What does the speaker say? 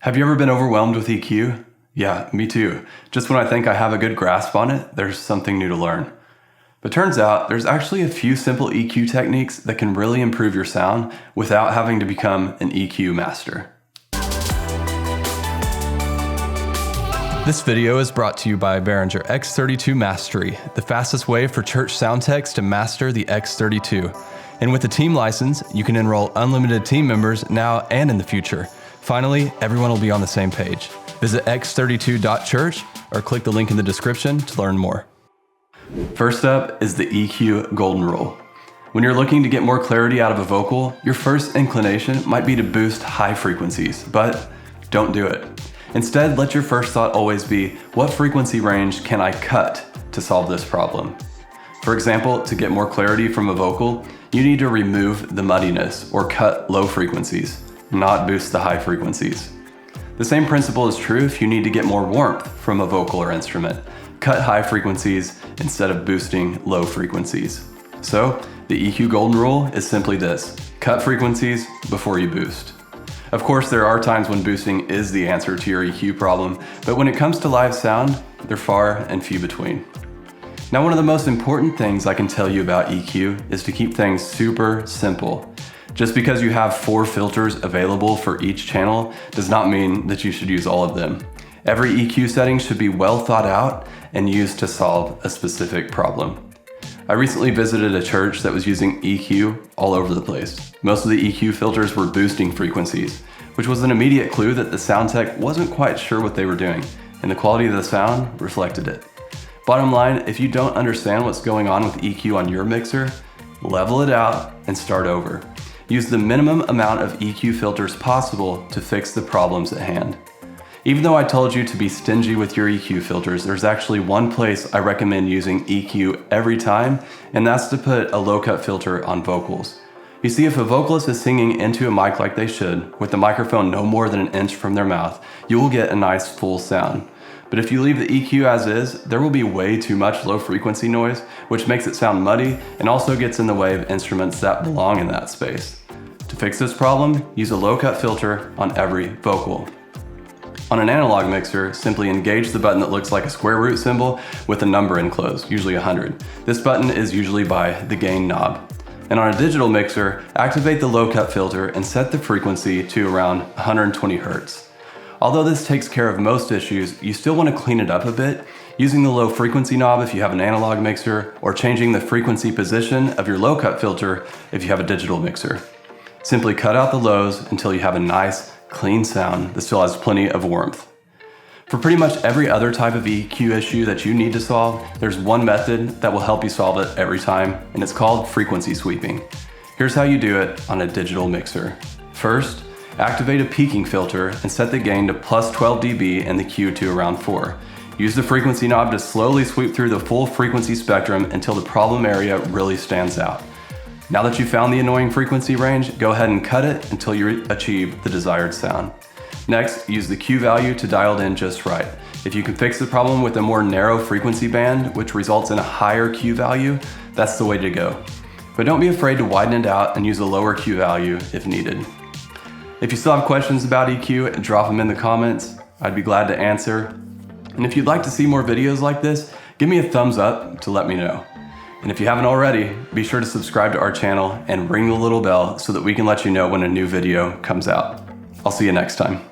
Have you ever been overwhelmed with EQ? Yeah, me too. Just when I think I have a good grasp on it, there's something new to learn. But turns out there's actually a few simple EQ techniques that can really improve your sound without having to become an EQ master. This video is brought to you by Behringer X32 Mastery, the fastest way for church sound techs to master the X32. And with a team license, you can enroll unlimited team members now and in the future. Finally, everyone will be on the same page. Visit x32.church or click the link in the description to learn more. First up is the EQ golden rule. When you're looking to get more clarity out of a vocal, your first inclination might be to boost high frequencies, but don't do it. Instead, let your first thought always be, what frequency range can I cut to solve this problem? For example, to get more clarity from a vocal, you need to remove the muddiness or cut low frequencies, not boost the high frequencies. The same principle is true if you need to get more warmth from a vocal or instrument. Cut high frequencies instead of boosting low frequencies. So, the EQ golden rule is simply this: cut frequencies before you boost. Of course, there are times when boosting is the answer to your EQ problem, but when it comes to live sound, they're far and few between. Now, one of the most important things I can tell you about EQ is to keep things super simple. Just because you have 4 filters available for each channel does not mean that you should use all of them. Every EQ setting should be well thought out and used to solve a specific problem. I recently visited a church that was using EQ all over the place. Most of the EQ filters were boosting frequencies, which was an immediate clue that the sound tech wasn't quite sure what they were doing, and the quality of the sound reflected it. Bottom line, if you don't understand what's going on with EQ on your mixer, level it out and start over. Use the minimum amount of EQ filters possible to fix the problems at hand. Even though I told you to be stingy with your EQ filters, there's actually one place I recommend using EQ every time, and that's to put a low-cut filter on vocals. You see, if a vocalist is singing into a mic like they should, with the microphone no more than an inch from their mouth, you will get a nice full sound. But if you leave the EQ as is, there will be way too much low frequency noise, which makes it sound muddy and also gets in the way of instruments that belong in that space. To fix this problem, use a low-cut filter on every vocal. On an analog mixer, simply engage the button that looks like a square root symbol with a number enclosed, usually 100. This button is usually by the gain knob. And on a digital mixer, activate the low-cut filter and set the frequency to around 120 Hz. Although this takes care of most issues, you still want to clean it up a bit, using the low frequency knob if you have an analog mixer, or changing the frequency position of your low-cut filter if you have a digital mixer. Simply cut out the lows until you have a nice, clean sound that still has plenty of warmth. For pretty much every other type of EQ issue that you need to solve, there's one method that will help you solve it every time, and it's called frequency sweeping. Here's how you do it on a digital mixer. First, activate a peaking filter and set the gain to plus 12 dB and the Q to around 4. Use the frequency knob to slowly sweep through the full frequency spectrum until the problem area really stands out. Now that you've found the annoying frequency range, go ahead and cut it until you achieve the desired sound. Next, use the Q value to dial it in just right. If you can fix the problem with a more narrow frequency band, which results in a higher Q value, that's the way to go. But don't be afraid to widen it out and use a lower Q value if needed. If you still have questions about EQ, drop them in the comments. I'd be glad to answer. And if you'd like to see more videos like this, give me a thumbs up to let me know. And if you haven't already, be sure to subscribe to our channel and ring the little bell so that we can let you know when a new video comes out. I'll see you next time.